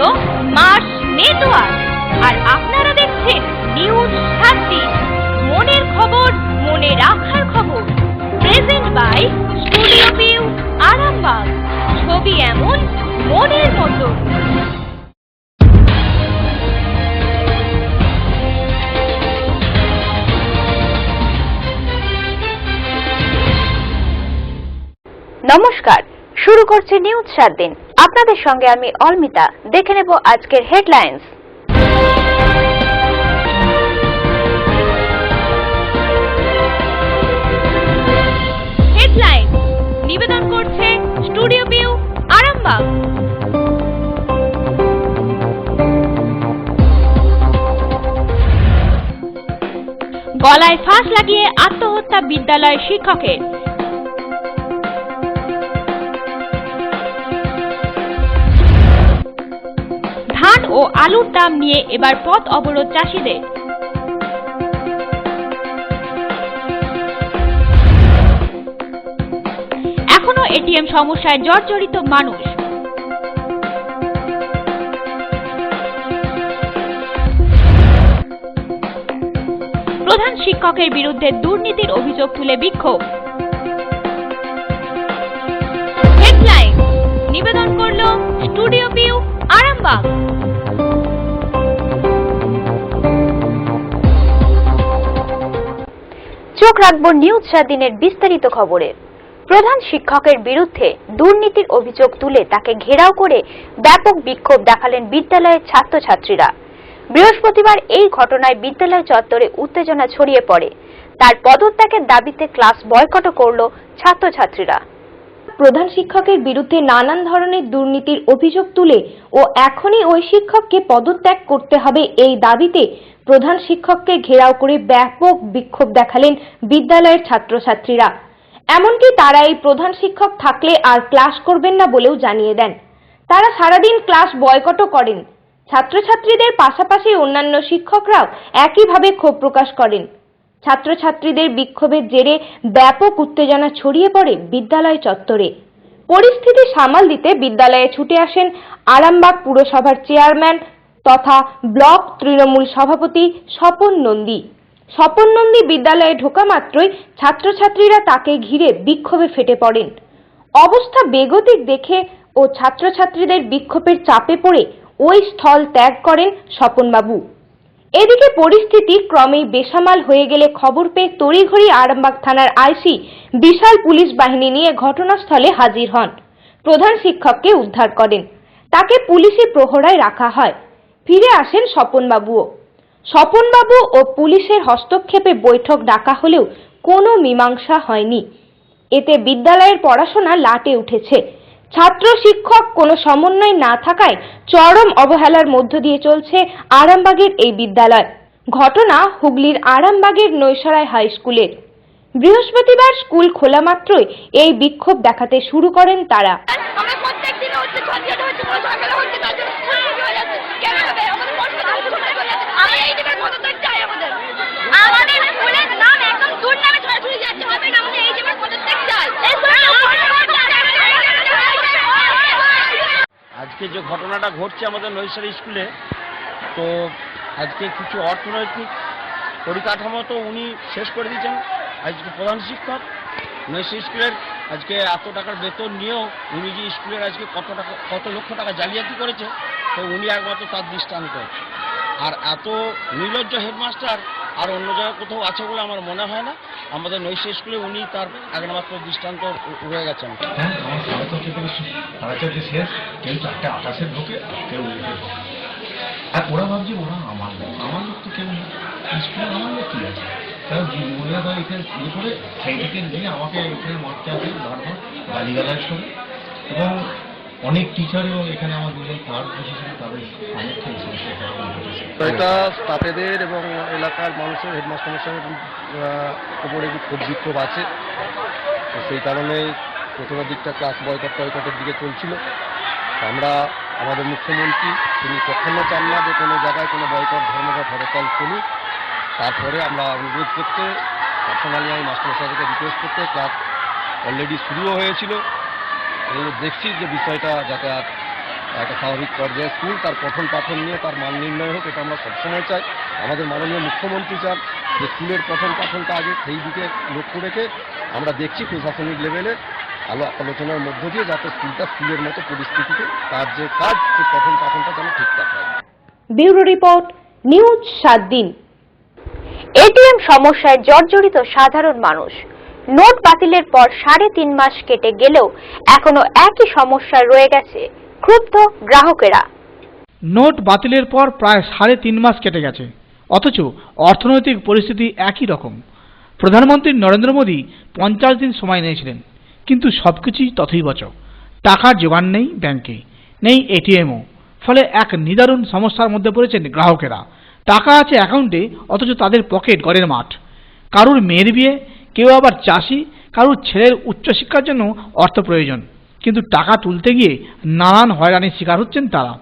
হলো Mars network, আর আপনারা দেখছেন নিউজ 7 দিন। মনের খবর, মনে রাখার খবর। Present by studio view, Arambagh. ছবি এমন, মনের মতো। নমস্কার, শুরু করছে নিউজ 7 দিন। আপনাদের সঙ্গে আমি অলমিতা। দেখে নেব আজকের হেডলাইন্স। হেডলাইন নিবেদন করছে স্টুডিও ভিউ, আরামবাগ। গলায় ফাঁস লাগিয়ে আত্মহত্যা বিদ্যালয় শিক্ষকের। ধান ও আলুর দাম নিয়ে এবার পথ অবরোধ চাষিদের। এখনো এটিএম সমস্যায় জর্জরিত মানুষ। প্রধান শিক্ষকের বিরুদ্ধে দুর্নীতির অভিযোগ তুলে বিক্ষোভ। হেডলাইন নিবেদন করলো স্টুডিও ভিউ, আরামবাগ। চোখ রাখবো নিউজ 7 দিনের বিস্তারিত খবরে। প্রধান শিক্ষকের বিরুদ্ধে দুর্নীতির অভিযোগ তুলে তাকে ঘেরাও করে ব্যাপক বিক্ষোভ দেখালেন বিদ্যালয়ের ছাত্রছাত্রীরা। বৃহস্পতিবার এই ঘটনায় বিদ্যালয় চত্বরে উত্তেজনা ছড়িয়ে পড়ে। তার পদত্যাগের দাবিতে ক্লাস বয়কটও করল ছাত্রছাত্রীরা। প্রধান শিক্ষকের বিরুদ্ধে নানান ধরনের দুর্নীতির অভিযোগ তুলে ও এখনই ওই শিক্ষককে পদত্যাগ করতে হবে এই দাবিতে প্রধান শিক্ষককে ঘেরাও করে ব্যাপক বিক্ষোভ দেখালেন বিদ্যালয়ের ছাত্রছাত্রীরা। এমনকি তারা এই প্রধান শিক্ষক থাকলে আর ক্লাস করবেন না বলেও জানিয়ে দেন। তারা সারাদিন ক্লাস বয়কটও করেন। ছাত্রছাত্রীদের পাশাপাশি অন্যান্য শিক্ষকরাও একইভাবে ক্ষোভ প্রকাশ করেন। ছাত্রছাত্রীদের বিক্ষোভের জেরে ব্যাপক উত্তেজনা ছড়িয়ে পড়ে বিদ্যালয় চত্বরে। পরিস্থিতি সামাল দিতে বিদ্যালয়ে ছুটে আসেন আরামবাগ পুরসভার চেয়ারম্যান তথা ব্লক তৃণমূল সভাপতি স্বপন নন্দী। স্বপন নন্দী বিদ্যালয়ে ঢোকা মাত্রই ছাত্রছাত্রীরা তাকে ঘিরে বিক্ষোভে ফেটে পড়েন। অবস্থা বেগতিক দেখে ও ছাত্রছাত্রীদের বিক্ষোভের চাপে পড়ে ওই স্থল ত্যাগ করেন স্বপনবাবু। এদিকে পরিস্থিতি ক্রমেই বেসামাল হয়ে গেলে খবর পেয়ে তড়িঘড়ি আরামবাগ থানার আইসি বিশাল পুলিশ বাহিনী নিয়ে ঘটনাস্থলে হাজির হন। প্রধান শিক্ষককে উদ্ধার করেন। তাকে পুলিশি প্রহরায় রাখা হয়। ফিরে আসেন স্বপনবাবুও। স্বপনবাবু ও পুলিশের হস্তক্ষেপে বৈঠক ডাকা হলেও কোনো মীমাংসা হয়নি। এতে বিদ্যালয়ের পড়াশোনা লাটে উঠেছে। ছাত্র শিক্ষক কোনো সমন্বয় না থাকায় চরম অবহেলার মধ্য দিয়ে চলছে আরামবাগের এই বিদ্যালয়। ঘটনা হুগলির আরামবাগের নৈসরাই হাই স্কুলের। বৃহস্পতিবার স্কুল খোলা মাত্রই এই বিক্ষোভ দেখাতে শুরু করেন তারা। আজকে যে ঘটনাটা ঘটছে আমাদের নৈশারি স্কুলে, তো আজকে কিছু অর্থনৈতিক পরিকাঠামো তো উনি শেষ করে দিয়েছেন। আজকে প্রধান শিক্ষক নৈশারি স্কুলের আজকে এত টাকার বেতন নিয়েও উনি যে স্কুলের আজকে কত লক্ষ টাকা জালিয়াতি করেছে, তো উনি একমাত্র তার দৃষ্টান্ত। আর এত নির্লজ্জ হেডমাস্টার আর অন্য জায়গায় কোথাও আছে বলে আমার মনে হয় না। আমাদের নৈশারি স্কুলে উনি তার একমাত্র দৃষ্টান্ত রয়ে গেছেন। হ্যাঁ, আমার সাড়ে শেষ, কেউ 4:28 ঢোকে, কেউ আর ওরা ভাবছে ওরা আমার লোক তো কেউ নেই স্কুলে, আমার লোক কি আছে। তারা মনে হয় এখানে ইয়ে করে সাইডকে নিয়ে আমাকে এখানে মারতে আসে বারবার গালিগালাজ করে, এবং অনেক টিচার এবং এখানে আমার দুজন থার্ড বসেছিল তাদের এটা স্টাফেদের এবং এলাকার মানুষের হেডমাস্টার মশাইয়ের উপরে খুব বিক্ষোভ আছে। তো সেই কারণেই প্রথমের দিকটা ক্লাস বয়কটের দিকে চলছিল। আমরা আমাদের মুখ্যমন্ত্রী তিনি কখনো চান না যে কোনো জায়গায় কোনো বয়কট ধর্মঘট হরতাল চলুক। তারপরে আমরা অনুরোধ করতে পার্সোনালি আমি মাস্টারমশাইকে রিকোয়েস্ট করতে ক্লাস অলরেডি শুরুও হয়েছিল। দেখছি যে বিষয়টা যাতে আর একটা স্বাভাবিক পর্যায়ে স্কুল, তার পঠন পাঠন নিয়ে তার মান নির্ণয় হোক, এটা আমরা সবসময় চাই। আমাদের মাননীয় মুখ্যমন্ত্রী চান যে স্কুলের পঠন পাঠনটা আগে সেই দিকে লক্ষ্য রেখে আমরা দেখছি প্রশাসনিক লেভেলে আলোচনার মধ্য দিয়ে যাতে স্কুলটা স্কুলের মতো পরিস্থিতিতে তার যে কাজ সে পঠন পাঠনটা যেন ঠিকঠাক হয়। ব্যুরো রিপোর্ট, নিউজ 7 দিন। এটিএম সমস্যায় জর্জরিত সাধারণ মানুষ। নোট বাতিলের পর 3.5 মাস কেটে গেলেও এখনো একই সমস্যায় রয়ে গেছে ক্ষুব্ধ গ্রাহকেরা। নোট বাতিলের পর প্রায় 3.5 মাস কেটে গেছে, অথচ অর্থনৈতিক পরিস্থিতি একই রকম। প্রধানমন্ত্রী নরেন্দ্র মোদী 50 দিন সময় নিয়েছিলেন, কিন্তু সবকিছুই তথৈবচ। টাকার জোগান নেই ব্যাংকে, নেই এটিএমও। ফলে এক নিদারুণ সমস্যার মধ্যে পড়েছেন গ্রাহকেরা। টাকা আছে অ্যাকাউন্টে, অথচ তাদের পকেট ঘরের মাঠ। কারুর মেয়ের বিয়ে, কেউ আবার চাষি, কারুর ছেলের উচ্চশিক্ষার জন্য অর্থ প্রয়োজন, কিন্তু টাকা তুলতে গিয়ে নানান হয়রানির শিকার হচ্ছেন তারা।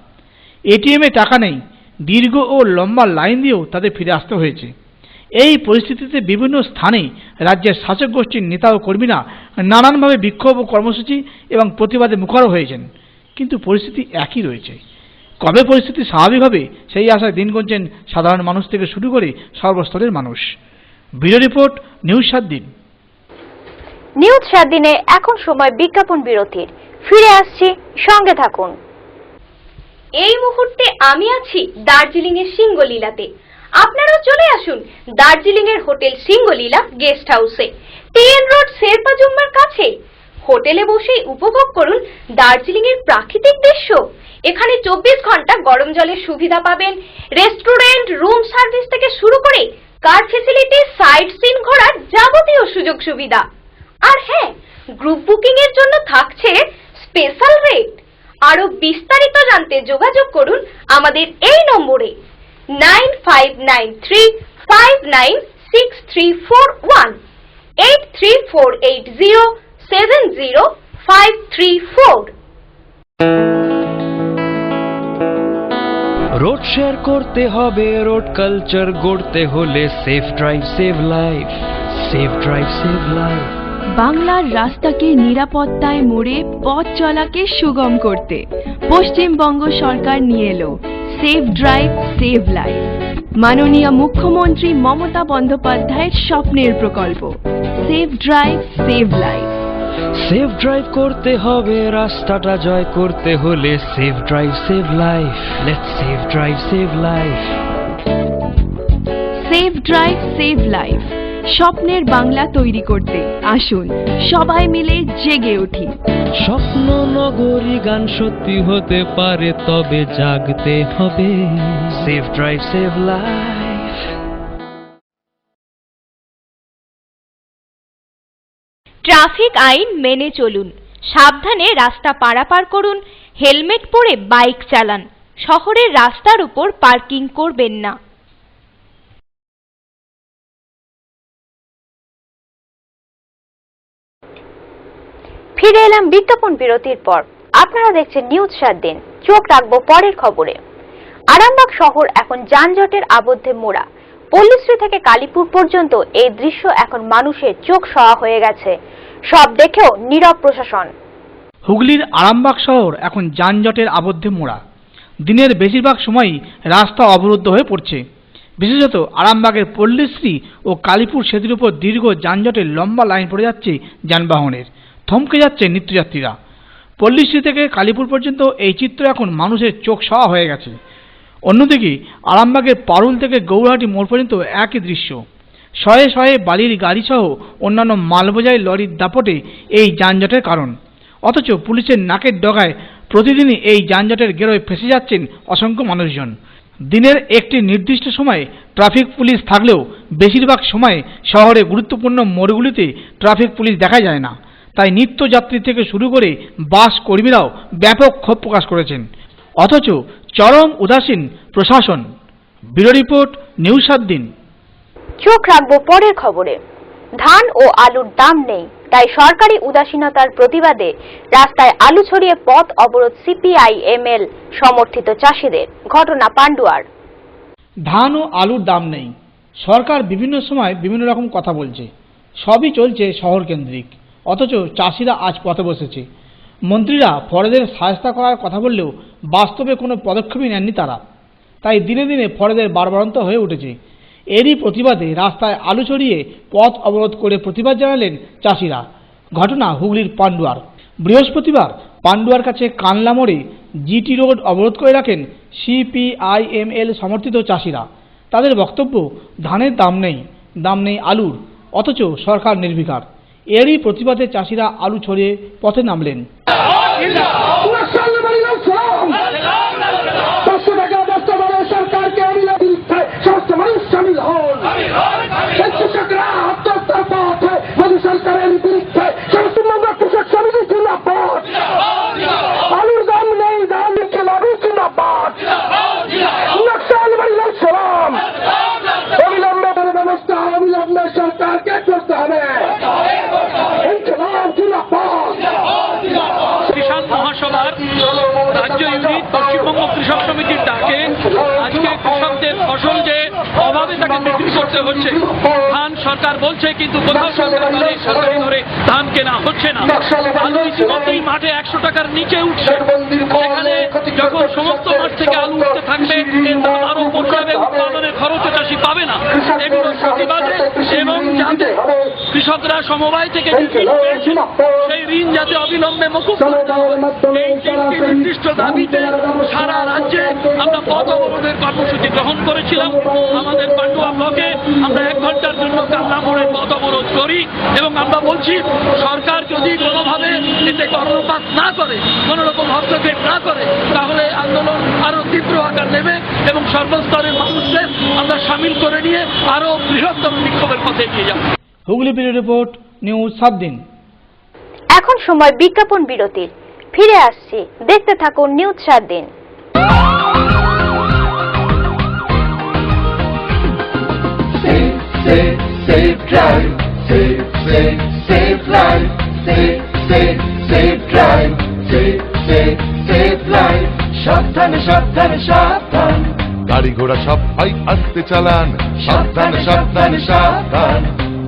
এটিএমে টাকা নেই, দীর্ঘ ও লম্বা লাইন দিয়েও তাদের ফিরে আসতে হয়েছে। এই পরিস্থিতিতে বিভিন্ন স্থানে রাজ্যের শাসক গোষ্ঠীর নেতা ও কর্মীরা নানানভাবে বিক্ষোভ ও কর্মসূচি এবং প্রতিবাদে মুখর হয়েছেন, কিন্তু পরিস্থিতি একই রয়েছে। কবে পরিস্থিতি স্বাভাবিক হবে সেই আশায় দিন গুনছেন সাধারণ মানুষ থেকে শুরু করে সর্বস্তরের মানুষ। ব্যুরো রিপোর্ট, নিউজ 7 দিন। নিউজ 7 দিনে এখন সময় বিজ্ঞাপন বিরতির। ফিরে আসছি, সঙ্গে থাকুন। এই মুহূর্তে আমি আছি দার্জিলিং এর সিঙ্গলীলাতে। আপনারাও চলে আসুন দার্জিলিং এর হোটেল সিঙ্গলীলা গেস্ট হাউসে, টিএন রোড শেরপা জুম্মার কাছে। হোটেলে বসেই উপভোগ করুন দার্জিলিং এর প্রাকৃতিক দৃশ্য। এখানে 24 ঘন্টা গরম জলের সুবিধা পাবেন। রেস্টুরেন্ট, রুম সার্ভিস থেকে শুরু করে কার ফ্যাসিলিটি, সাইট সিন ঘোরার যাবতীয় সুযোগ সুবিধা। আর হ্যাঁ, গ্রুপ বুকিং এর জন্য থাকছে স্পেশাল রেট। আরো বিস্তারিত জানতে যোগাযোগ করুন আমাদের এই নম্বরে 9593596341 83480705334। রোড শেয়ার করতে হবে, রোড কালচার গড়তে হলে safe drive save life, safe drive save life. বাংলার রাস্তাকে নিরাপত্তায় মোড়ে পথ চলাকে সুগম করতে পশ্চিমবঙ্গ সরকার নিয়ে এলো সেফ ড্রাইভ সেভ লাইফ। মাননীয় মুখ্যমন্ত্রী মমতা বন্দ্যোপাধ্যায়ের স্বপ্নের প্রকল্প safe drive save life. Safe drive করতে হবে, রাস্তাটা জয় করতে হলে safe drive save life. Let's safe drive save life. Safe drive save life, স্বপ্নের বাংলা তৈরি করতে আসুন সবাই মিলে জেগে উঠি। স্বপ্ন নগরী গান সত্যি হতে পারে, তবে জাগতে হবে। Safe drive save life. Traffic আইন মেনে চলুন, সাবধানে রাস্তা পারাপার করুন, হেলমেট পরে বাইক চালান, শহরের রাস্তার উপর পার্কিং করবেন না। ফিরে এলাম বিজ্ঞাপন বিরতির পর। আপনারা দেখছেন নিউজ 7 দিন। চোখ রাখবো পরের খবরে। আরামবাগ শহর এখন যানজটের আবদ্ধে মোড়া। পল্লীশ্রী থেকে কালীপুর পর্যন্ত এই দৃশ্য এখন মানুষের চোখ সওয়া হয়ে গেছে। সব দেখেও নীরব প্রশাসন। হুগলির আরামবাগ শহর এখন যানজটের আবদ্ধে মোড়া। দিনের বেশিরভাগ সময়ই রাস্তা অবরুদ্ধ হয়ে পড়ছে। বিশেষত আরামবাগের পল্লীশ্রী ও কালীপুর সেতুর উপর দীর্ঘ যানজটের লম্বা লাইন পড়ে যাচ্ছে যানবাহনের। থমকে যাচ্ছে নিত্যযাত্রীরা। পল্লীশ্রী থেকে কালীপুর পর্যন্ত এই চিত্র এখন মানুষের চোখ সওয়া হয়ে গেছে। অন্যদিকে আরামবাগের পারুল থেকে গৌরহাটি মোড় পর্যন্ত একই দৃশ্য। শয়ে শয়ে বালির গাড়ি সহ অন্যান্য মালবোঝাই লরির দাপটে এই যানজটের কারণ। অথচ পুলিশের নাকের ডগায় প্রতিদিনই এই যানজটের গেরোয় ফেঁসে যাচ্ছেন অসংখ্য মানুষজন। দিনের একটি নির্দিষ্ট সময়ে ট্রাফিক পুলিশ থাকলেও বেশিরভাগ সময় শহরে গুরুত্বপূর্ণ মোড়গুলিতে ট্রাফিক পুলিশ দেখা যায় না। তাই নিত্যযাত্রী থেকে শুরু করে বাস কর্মীরাও ব্যাপক ক্ষোভ প্রকাশ করেছেন। অথচ চরম উদাসীন প্রশাসন। ব্যুরো রিপোর্ট, নিউজ 7 দিন। চোখ রাখবো পরের খবরে। ধান ও আলুর দাম নেই, তাই সরকারি উদাসীনতার প্রতিবাদে রাস্তায় আলু ছড়িয়ে পথ অবরোধ সিপিআইএমএল সমর্থিত চাষিদের। ঘটনা পান্ডুয়ার। ধান ও আলুর দাম নেই, সরকার বিভিন্ন সময় বিভিন্ন রকম কথা বলছে, সবই চলছে শহর কেন্দ্রিক। অথচ চাষিরা আজ পথে বসেছে। মন্ত্রীরা ফরেদের সাহায্য করার কথা বললেও বাস্তবে কোনো পদক্ষেপই নেননি তারা। তাই দিনে দিনে ফরেদের বাড়বাড়ন্ত হয়ে উঠেছে। এরই প্রতিবাদে রাস্তায় আলু ছড়িয়ে পথ অবরোধ করে প্রতিবাদ জানালেন চাষিরা। ঘটনা হুগলির পান্ডুয়ার। বৃহস্পতিবার পান্ডুয়ার কাছে কানলা মোড়ে জিটি রোড অবরোধ করে রাখেন CPIML সমর্থিত চাষিরা। তাদের বক্তব্য, ধানের দাম নেই আলুর, অথচ সরকার নির্বিকার। এরই প্রতিবাদে চাষিরা আলু ছড়িয়ে পথে নামলেন। কিষাণ মহাসভার রাজ্য ইউনিট পশ্চিমবঙ্গ কৃষক সমিতির ডাকে আজকে কৃষকদের ফসল যে অভাবে তাকে বিক্রি করতে হচ্ছে, ধান সরকার বলছে কিন্তু কোথাও সরকারি দরে ধান কেনা হচ্ছে না। আলু ইতিমধ্যেই মাঠে 100 টাকার নিচে উঠছে। সেখানে যখন সমস্ত মাঠ থেকে আলু উঠতে থাকবে, এর দাম আরো পড়ে যাবে, উৎপাদনের খরচও চাষি পাবে না। এগুলোর প্রতিবাদে এবং যাতে কৃষকরা সমবায় থেকে সেই ঋণ যাতে অবিলম্বে মকুব করে দেওয়া হয়, এই তিনটি নির্দিষ্ট দাবিতে সারা রাজ্যে আমরা পথ অবরোধের কর্মসূচি গ্রহণ করেছিলাম। আমাদের পান্ডুয়া ব্লকে আমরা 1 ঘন্টার জন্য কান্লা মোড়ে পথ অবরোধ করি এবং আমরা বলছি, সরকার যদি কোনোভাবে এতে কর্ণপাত না করে, কোনো রকম হস্তক্ষেপ না করে, তাহলে আন্দোলন আরো তীব্র আকার নেবে এবং সর্বস্তরের মানুষদের আমরা সামিল করে নিয়ে আরো বৃহত্তম বিক্ষোভের পথে এগিয়ে যাব। হুগলি ব্যুরো রিপোর্ট, নিউজ 7 দিন। এখন সময় বিজ্ঞাপন বিরতির। ফিরে আসছি, দেখতে থাকুন নিউজ 7 দিন। সাবধানে সাবধানে সাবধান, গাড়ি ঘোড়া সবাই আস্তে চালান। সাবধানে সাবধানে সাবধান,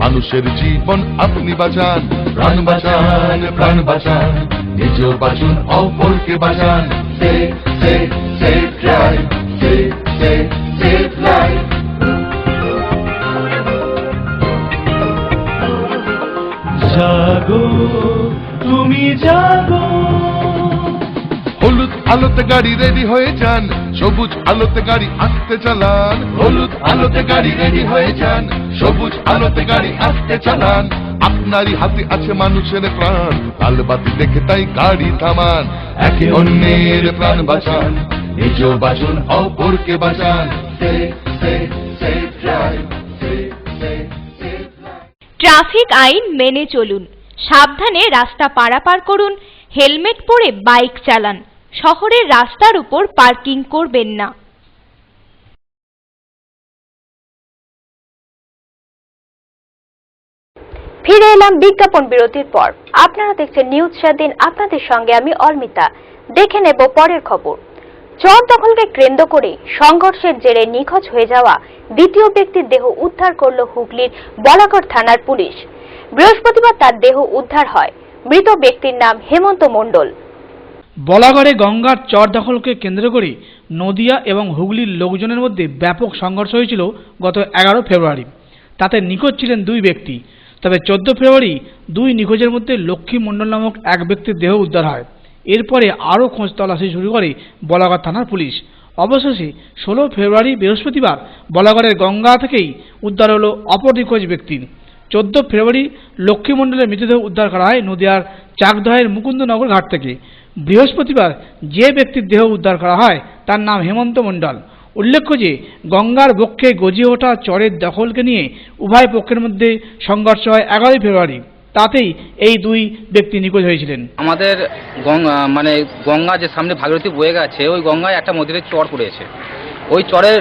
মানুষের জীবন আপনি বাঁচান। প্রাণ বাঁচান, প্রাণ বাঁচান, নিজেও বাঁচুন, অপরকে বাঁচান। Safe safe safe drive, safe safe safe life. জাগো তুমি জাগো, হলুদ আলোতে গাড়ি রেডি হয়ে যান, সবুজ আলোতে গাড়ি আস্তে চালান। হলুদ আলোতে গাড়ি রেডি হয়ে যান, সবুজ আলোতে গাড়ি আস্তে চালান। আপনারই হাতে আছে মানুষের প্রাণ, লাল বাতি দেখে তাই গাড়ি থামান। একে অন্যের প্রাণ বাঁচান, নিজেও বাঁচুন, অপরকে বাঁচান। Safe safe safe drive, safe safe safe life. Traffic আইন মেনে চলুন, সাবধানে রাস্তা পারাপার করুন, হেলমেট পরে বাইক চালান, শহরের রাস্তার উপর পার্কিং করবেন না। ফিরে এলাম বিজ্ঞাপন বিরতির পর। আপনারা দেখছেন নিউজ 7 দিন, আপনাদের সঙ্গে আমি অর্মিতা। দেখে নেব পরের খবর। চর দখলকে কেন্দ্র করে সংঘর্ষের জেরে নিখোঁজ হয়ে যাওয়া দ্বিতীয় ব্যক্তির দেহ উদ্ধার করল হুগলির বলাগড় থানার পুলিশ। বৃহস্পতিবার তার দেহ উদ্ধার হয়। মৃত ব্যক্তির নাম হেমন্ত মণ্ডল। বলাগড়ে গঙ্গার চর দখলকে কেন্দ্র করে নদিয়া এবং হুগলির লোকজনের মধ্যে ব্যাপক সংঘর্ষ হয়েছিল গত 11 ফেব্রুয়ারি। তাতে নিখোঁজ ছিলেন 2 ব্যক্তি। তবে 14 ফেব্রুয়ারি 2 নিখোঁজের মধ্যে লক্ষ্মী মণ্ডল নামক এক ব্যক্তির দেহ উদ্ধার হয়। এরপরে আরও খোঁজ তল্লাশি শুরু করে বলাগড় থানার পুলিশ। অবশেষে 16 ফেব্রুয়ারি বৃহস্পতিবার বলাগড়ের গঙ্গা থেকেই উদ্ধার হলো অপর নিখোঁজ ব্যক্তির। 14 ফেব্রুয়ারি লক্ষ্মী মণ্ডলের মৃতদেহ উদ্ধার করা হয় নদিয়ার চাকদহের মুকুন্দনগর ঘাট থেকে। বৃহস্পতিবার যে ব্যক্তির দেহ উদ্ধার করা হয় তার নাম হেমন্ত মণ্ডল। উল্লেখ্য যে গঙ্গার বক্ষে গজিয়ে ওঠা চরের দখলকে নিয়ে উভয় পক্ষের মধ্যে সংঘর্ষ হয় 11 ফেব্রুয়ারি। তাতেই এই 2 ব্যক্তি নিখোঁজ হয়েছিলেন। আমাদের গঙ্গা যে সামনে ভাগীরথী বয়ে গেছে, ওই গঙ্গায় একটা মন্দিরের চর পড়েছে। ওই চরের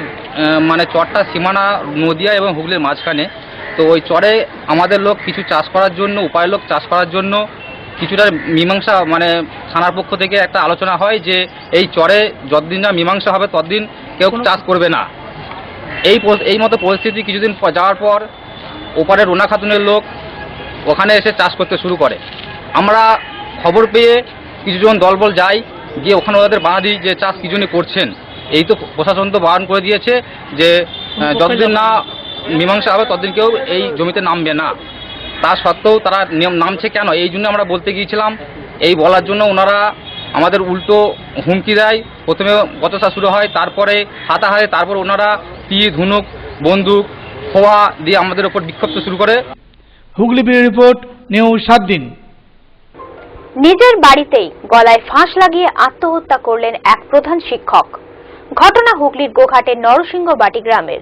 চরটা সীমানা নদিয়া এবং হুগলির মাঝখানে। তো ওই চরে আমাদের লোক কিছু চাষ করার জন্য, উপায় লোক চাষ করার জন্য কিছুটা মীমাংসা থানার পক্ষ থেকে একটা আলোচনা হয় যে এই চরে যতদিন না মীমাংসা হবে ততদিন কেউ চাষ করবে না। এই মতো পরিস্থিতি কিছুদিন যাওয়ার পর ওপারে রোনা খাতুনের লোক ওখানে এসে চাষ করতে শুরু করে। আমরা খবর পেয়ে কিছুজন দলবল যাই, গিয়ে ওখানে ওদের বাধা দিই যে চাষ কি জন্য করছেন। এই তো প্রশাসন তো বারণ করে দিয়েছে যে যতদিন না মীমাংসা হবে ততদিন কেউ এই জমিতে নামবে না। তা সত্ত্বেও তারা নামছে কেন, এই জন্য আমরা বলতে গিয়েছিলাম। এই বলার জন্য ওনারা আমাদের উল্টো হুমকি দেয়। প্রথমে বচসা শুরু হয়, তারপরে হাতাহাতি, তারপর ওনারা তীর ধনুক বন্দুক খোয়া দিয়ে আমাদের উপর বিক্ষিপ্ত শুরু করে। হুগলি ব্যুরো রিপোর্ট, নিউজ 7 দিন। নিজের বাড়িতেই গলায় ফাঁস লাগিয়ে আত্মহত্যা করলেন এক প্রধান শিক্ষক। ঘটনা হুগলির গোঘাটের নরসিংহবাটি গ্রামের।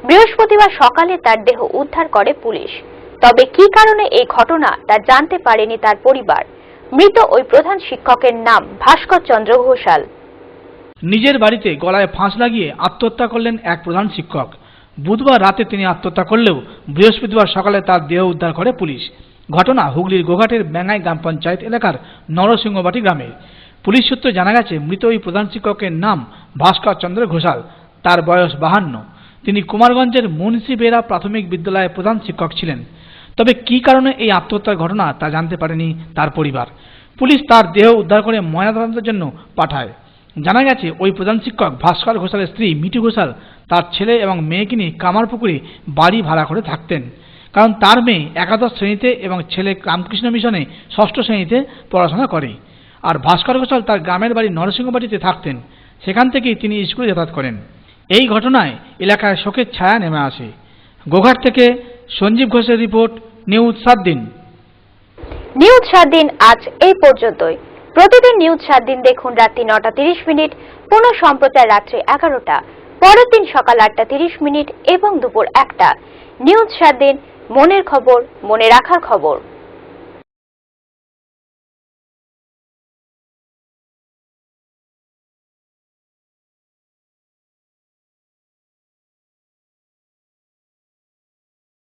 বৃহস্পতিবার সকালে তার দেহ উদ্ধার করে পুলিশ। তবে কি কারণে এই ঘটনা তা জানতে পারেনি তার পরিবার। মৃত ওই প্রধান শিক্ষকের নাম ভাস্কর চন্দ্র ঘোষাল। নিজের বাড়িতে গলায় ফাঁস লাগিয়ে আত্মহত্যা করলেন এক প্রধান শিক্ষক। বুধবার রাতে তিনি আত্মহত্যা করলেও বৃহস্পতিবার সকালে তার দেহ উদ্ধার করে পুলিশ। ঘটনা হুগলির গোঘাটের ব্যাঙ্গাই গ্রাম পঞ্চায়েত এলাকার নরসিংহবাটি গ্রামে। পুলিশ সূত্রে জানা গেছে, মৃত ওই প্রধান শিক্ষকের নাম ভাস্কর চন্দ্র ঘোষাল। তার বয়স 52। তিনি কুমারগঞ্জের মুন্সি বেরা প্রাথমিক বিদ্যালয়ের প্রধান শিক্ষক ছিলেন। তবে কি কারণে এই আত্মহত্যার ঘটনা তা জানতে পারেনি তার পরিবার। পুলিশ তার দেহ উদ্ধার করে ময়নাতদন্তের জন্য পাঠায়। জানা গেছে, ওই প্রধান শিক্ষক ভাস্কর ঘোষালের স্ত্রী মিঠু ঘোষাল তার ছেলে এবং মেয়েকে নিয়ে কামারপুকুরে বাড়ি ভাড়া করে থাকতেন। কারণ তার মেয়ে একাদশ শ্রেণীতে এবং ছেলে রামকৃষ্ণ মিশনে 6ষ্ঠ শ্রেণীতে পড়াশোনা করে। আর ভাস্কর ঘোষাল তার গ্রামের বাড়ি নরসিংহবাটিতে থাকতেন। সেখান থেকেই তিনি স্কুলে যাতায়াত করেন। এই ঘটনায় এলাকায় শোকের ছায়া নেমে আসে। গোঘাট থেকে সঞ্জীব ঘোষের রিপোর্ট, নিউজ 7 দিন। নিউজ 7 দিন আজ এই পর্যন্তই। প্রতিদিন নিউজ 7 দিন দেখুন রাত্রি 9:30, পুনঃ সম্প্রচার রাত্রি 11টা, পরের দিন সকাল 8:30 এবং দুপুর 1টা। নিউজ 7 দিন, মনের খবর, মনে রাখার খবর।